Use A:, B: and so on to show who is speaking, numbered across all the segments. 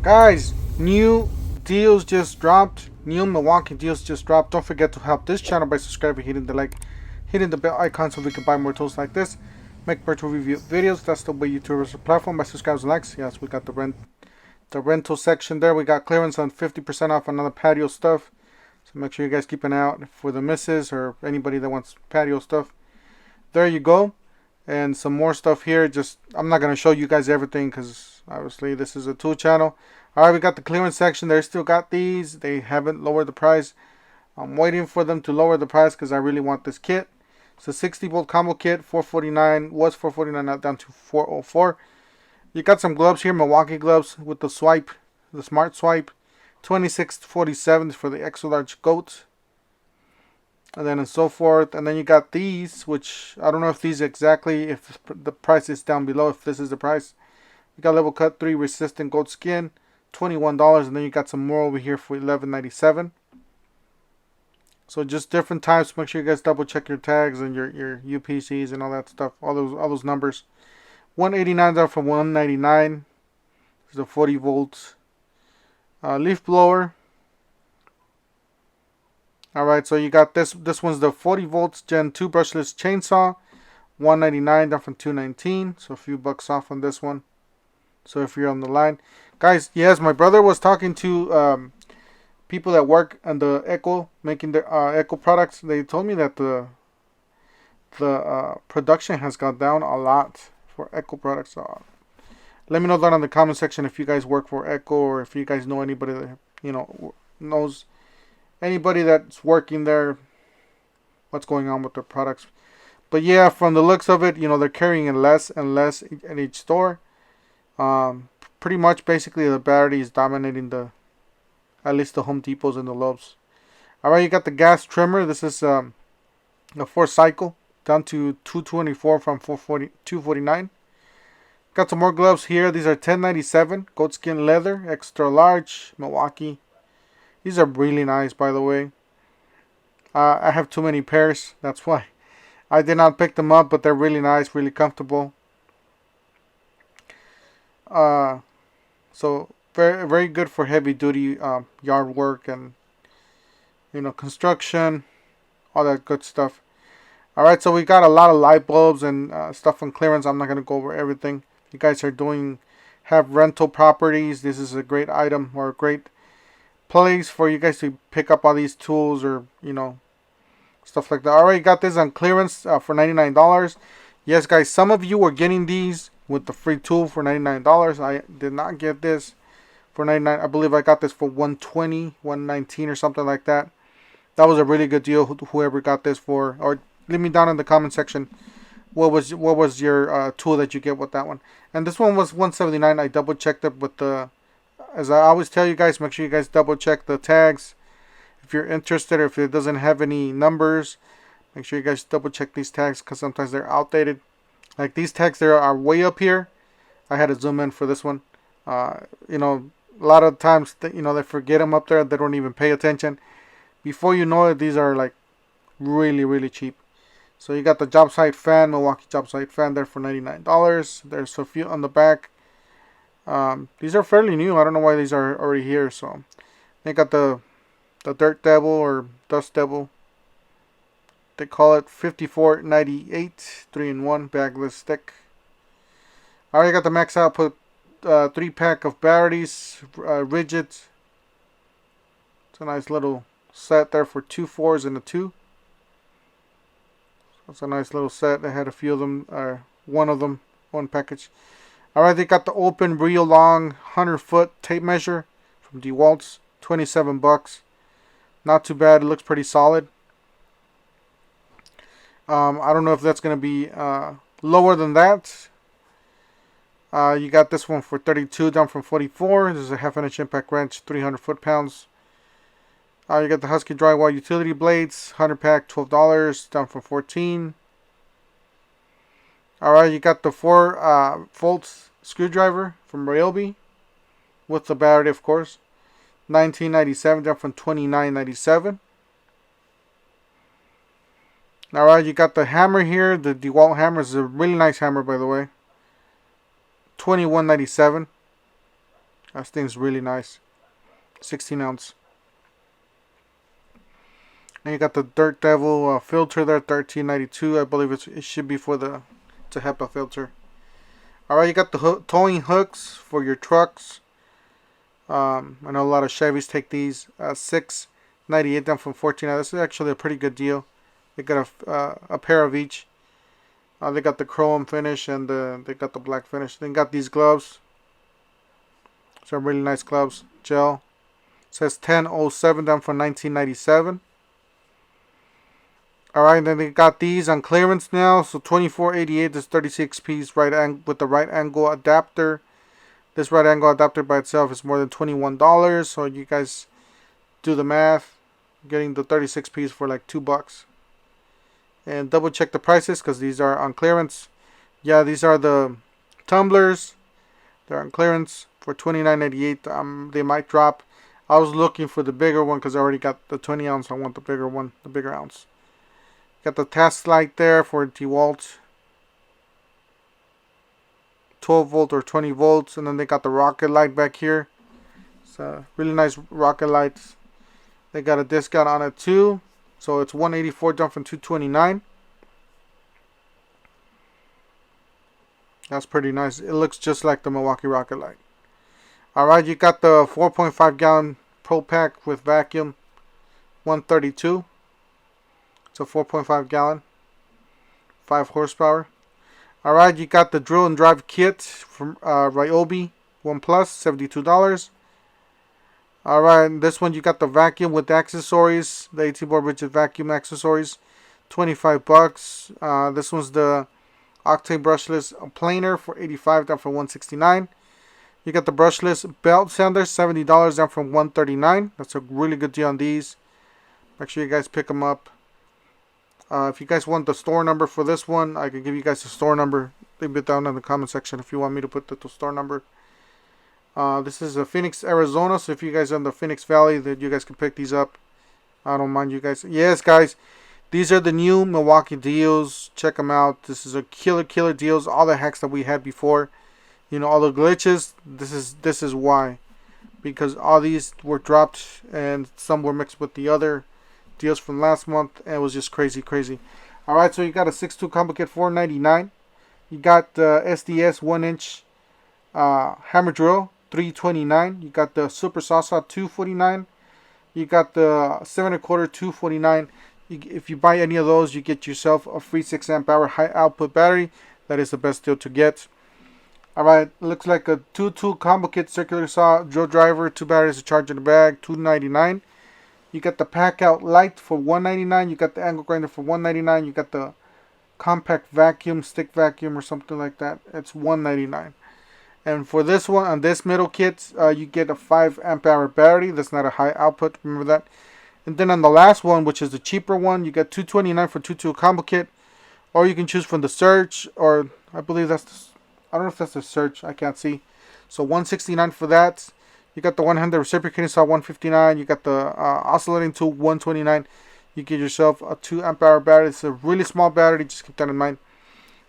A: Guys, new deals just dropped. New Milwaukee deals just dropped. Don't forget to help this channel by subscribing, hitting the like, hitting the bell icon so we can buy more tools like this. Make virtual review videos. That's the way YouTubers platform by subscribes and likes. Yes, we got the rental section there. We got clearance on 50% off another patio stuff. So make sure you guys keep an eye out for the misses or anybody that wants patio stuff. There you go. And some more stuff here. Just I'm not gonna show you guys everything because obviously this is a tool channel. Alright, we got the clearance section. They still got these. They haven't lowered the price. I'm waiting for them to lower the price because I really want this kit. It's a 60 volt combo kit, $449, was $449, now down to $404. You got some gloves here, Milwaukee gloves with the swipe, the smart swipe. $26.47 for the extra large goat. And then and so forth. And then you got these, which I don't know if these exactly, if the price is down below, if this is the price. You got level cut 3 resistant goat skin, $21, and then you got some more over here for $11.97. So just different types. Make sure you guys double check your tags and your UPCs and all that stuff, all those numbers. $189 down from $199. This is the 40 volts leaf blower. Alright, so you got this one's the 40 volts Gen 2 brushless chainsaw, $199 down from $219, so a few bucks off on this one. So if you're on the line, guys, yes, my brother was talking to people that work on the Echo, making the Echo products. They told me that the production has gone down a lot for Echo products. Let me know down in the comment section if you guys work for Echo or if you guys know anybody that knows anybody that's working there, what's going on with their products. But yeah, from the looks of it, they're carrying in less and less at each store. Pretty much basically the battery is dominating at least the Home Depots and the Lowe's. Alright, you got the gas trimmer. This is a 4-cycle down to $224 from $249. Got some more gloves here. These are $10.97 goatskin leather, extra large, Milwaukee. These are really nice, by the way. I have too many pairs, that's why I did not pick them up, but they're really nice, really comfortable. So very, very good for heavy duty yard work and construction, all that good stuff. All right, so we got a lot of light bulbs and stuff on clearance. I'm not gonna go over everything. If you guys have rental properties, this is a great item or a great place for you guys to pick up all these tools or stuff like that. All right, got this on clearance for $99. Yes, guys, some of you are getting these with the free tool for $99. I did not get this for $99. I believe I got this for $120, $119 or something like that. That was a really good deal. Whoever got this for, or leave me down in the comment section what was your tool that you get with that one. And this one was $179. I double checked it with the, as I always tell you guys, make sure you guys double check the tags if you're interested, or if it doesn't have any numbers. Make sure you guys double check these tags because sometimes they're outdated. Like these tags there are way up here. I had to zoom in for this one. A lot of times they forget them up there. They don't even pay attention. Before you know it, these are like really, really cheap. So you got the job site fan, Milwaukee job site fan there for $99. There's a few on the back. These are fairly new. I don't know why these are already here. So they got the Dirt Devil or Dust Devil. They call it 5498 3-in-1 bagless stick. I already got the max output 3-pack of batteries, rigid. It's a nice little set there for 2 4s and a 2. So it's a nice little set. They had a few of them, one package. Alright, they got the open real long 100-foot tape measure from DeWalt's, $27. Not too bad. It looks pretty solid. I don't know if that's going to be lower than that. You got this one for $32, down from $44. This is a 1/2-inch impact wrench, 300 foot-pounds. You got the Husky drywall utility blades, 100-pack, $12, down from $14. Alright, you got the 4-volt screwdriver from Ryobi with the battery, of course, $19.97, down from $29.97. Alright, you got the hammer here. The DeWalt hammer is a really nice hammer, by the way. $21.97. That thing's really nice. 16 ounce. And you got the Dirt Devil filter there, $13.92. I believe it should be for the HEPA filter. Alright, you got the towing hooks for your trucks. I know a lot of Chevys take these. $6.98 down from $14. This is actually a pretty good deal. They got a pair of each. They got the chrome finish and they got the black finish. They got these gloves. Some really nice gloves. Gel. It says 10.07 down from $19.97. Alright, then they got these on clearance now. So $24.88. This 36 piece with the right angle adapter. This right angle adapter by itself is more than $21. So you guys do the math. Getting the 36 piece for like $2. And double check the prices because these are on clearance. Yeah, these are the tumblers. They're on clearance for $29.88. They might drop. I was looking for the bigger one because I already got the 20 ounce. I want the bigger one, the bigger ounce. Got the test light there for DeWalt. 12 volt or 20 volts. And then they got the rocket light back here. It's a really nice rocket light. They got a discount on it too. So it's $184 down from $229. That's pretty nice. It looks just like the Milwaukee Rocket Light. Alright, you got the 4.5 gallon Pro Pack with vacuum. $132. It's a 4.5 gallon. 5 horsepower. Alright, you got the drill and drive kit from Ryobi One Plus, $72. Alright, this one you got the vacuum with the accessories, the 18-board rigid vacuum accessories, $25. This one's the Octane brushless planer for $85, down from $169. You got the brushless belt sander, $70, down from $139. That's a really good deal on these. Make sure you guys pick them up. If you guys want the store number for this one, I can give you guys the store number. Leave it down in the comment section if you want me to put the store number. This is Phoenix, Arizona. So if you guys are in the Phoenix Valley, then you guys can pick these up. I don't mind you guys. Yes, guys, these are the new Milwaukee deals. Check them out. This is a killer deals. All the hacks that we had before, you know, all the glitches. This is why, because all these were dropped and some were mixed with the other deals from last month, and it was just crazy. All right, so you got a 6.2 combo kit, $4.99. You got the SDS 1-inch hammer drill, $3.29. You got the super saw, $2.49. You got the 7 1/4, $2.49. If you buy any of those, you get yourself a free 6 amp hour high output battery. That is the best deal to get. Alright, looks like a 2-tool combo kit, circular saw, drill driver, 2 batteries, a charger in the bag, $2.99. You got the pack out light for $1.99. You got the angle grinder for $1.99. You got the compact vacuum, stick vacuum or something like that. It's $1.99. And for this one, on this middle kit, you get a 5 amp hour battery. That's not a high output, remember that. And then on the last one, which is the cheaper one, you get $2.29 for 2-tool combo kit. Or you can choose from the Surge, or I believe that's the, I don't know if that's the Surge, I can't see. So $169 for that. You got the 100 reciprocating saw, $159. You got the oscillating tool, $129. You get yourself a 2 amp hour battery. It's a really small battery, just keep that in mind.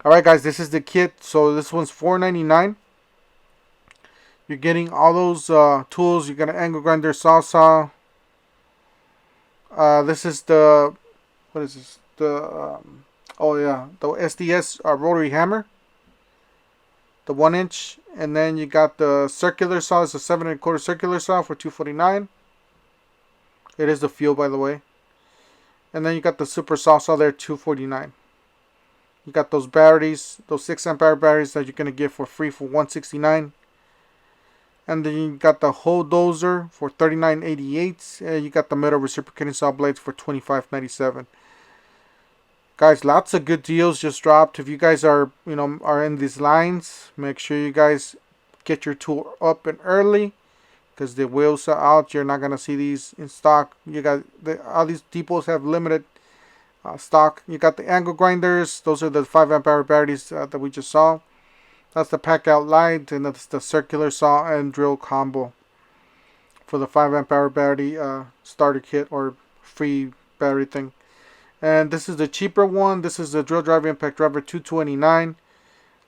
A: Alright guys, this is the kit. So this one's $4.99. You're getting all those tools. You got an angle grinder, saw. This is the, what is this? The the SDS rotary hammer, the 1-inch, and then you got the circular saw. It's a 7 1/4 circular saw for $2.49. It is the fuel, by the way. And then you got the super saw there, $2.49. You got those batteries, those 6 amp hour batteries that you're gonna get for free for $169. And then you got the hole dozer for $39.88. And you got the metal reciprocating saw blades for $25.97. Guys, lots of good deals just dropped. If you guys are in these lines, make sure you guys get your tool up and early, because the wheels are out. You're not gonna see these in stock. You got all these depots have limited stock. You got the angle grinders. Those are the 5 amp hour batteries that we just saw. That's the pack out light, and that's the circular saw and drill combo for the 5 amp hour battery starter kit or free battery thing. And this is the cheaper one. This is the drill driver, impact driver, $2.29.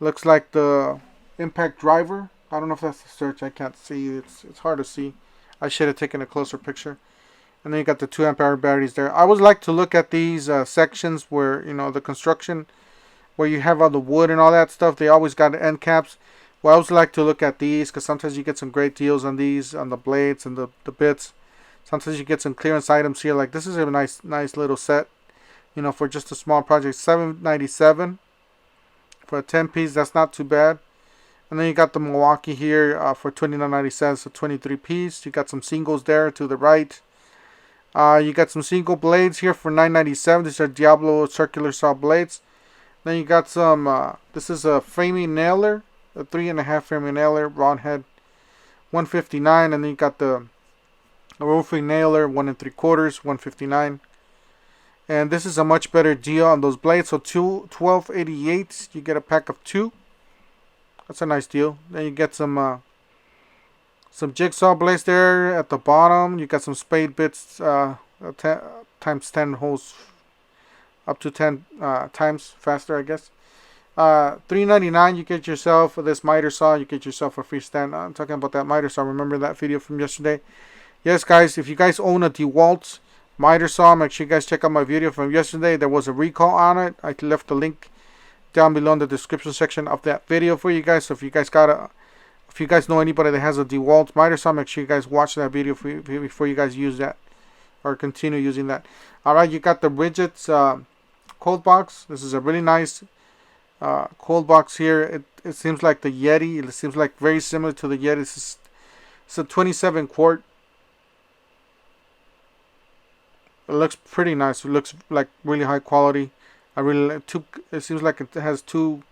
A: Looks like the impact driver I don't know if that's the search. I can't see. It's hard to see. I should have taken a closer picture. And then you got the 2 amp hour batteries there. I always like to look at these sections where, you know, the construction, where you have all the wood and all that stuff. They always got end caps. Well, I always like to look at these because sometimes you get some great deals on these, on the blades and the bits. Sometimes you get some clearance items here. Like this is a nice little set, you know, for just a small project. $7.97 for a 10 piece. That's not too bad. And then you got the Milwaukee here for $29.97, so 23 piece. You got some singles there to the right. You got some single blades here for $9.97. These are Diablo circular saw blades. Then you got some, this is a framing nailer, a 3.5 framing nailer, round head, $159. And then you got the roofing nailer, 1 3/4, $159. And this is a much better deal on those blades. So $12.88. You get a pack of 2. That's a nice deal. Then you get some jigsaw blades there at the bottom. You got some spade bits, times 10 holes, up to 10 times faster, I guess. $3.99. You get yourself this miter saw. You get yourself a free stand. I'm talking about that miter saw. Remember that video from yesterday? Yes, guys. If you guys own a DeWalt miter saw, make sure you guys check out my video from yesterday. There was a recall on it. I left the link down below in the description section of that video for you guys. So if you guys know anybody that has a DeWalt miter saw, make sure you guys watch that video before you guys use that or continue using that. Alright, you got the Ridget's cold box. This is a really nice cold box here. It seems like the Yeti. It seems like very similar to the Yeti. It's a 27 quart. It looks pretty nice. It looks like really high quality. It seems like it has 2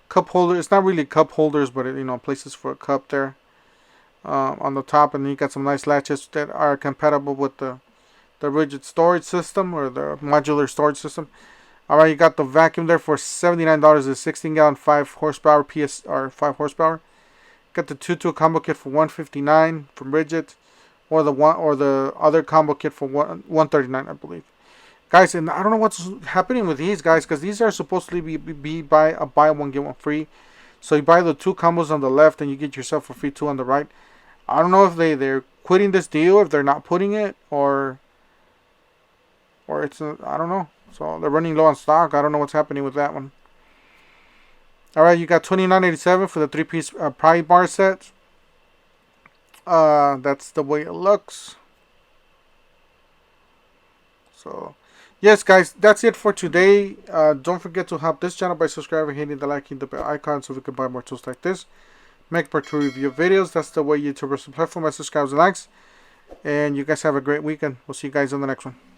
A: cup holders. It's not really cup holders, but it, you know, places for a cup there on the top. And then you got some nice latches that are compatible with the rigid storage system or the modular storage system. Alright, you got the vacuum there for $79. A 16 gallon 5 horsepower or 5 horsepower. Got the 2-tool combo kit for $159 from Rigid, or the other combo kit for $139, I believe. Guys, and I don't know what's happening with these guys, because these are supposed to be buy one get one free. So you buy the 2 combos on the left and you get yourself a free 2 on the right. I don't know if they're quitting this deal, if they're not putting it, or it's I don't know. So they're running low on stock. I don't know what's happening with that one. Alright, you got $29.87 for the 3-piece pry bar set. That's the way it looks. So yes, guys, that's it for today. Don't forget to help this channel by subscribing, hitting the like, and the bell icon so we can buy more tools like this. Make part 2 review videos. That's the way YouTubers supply for my subscribers and likes. And you guys have a great weekend. We'll see you guys on the next one.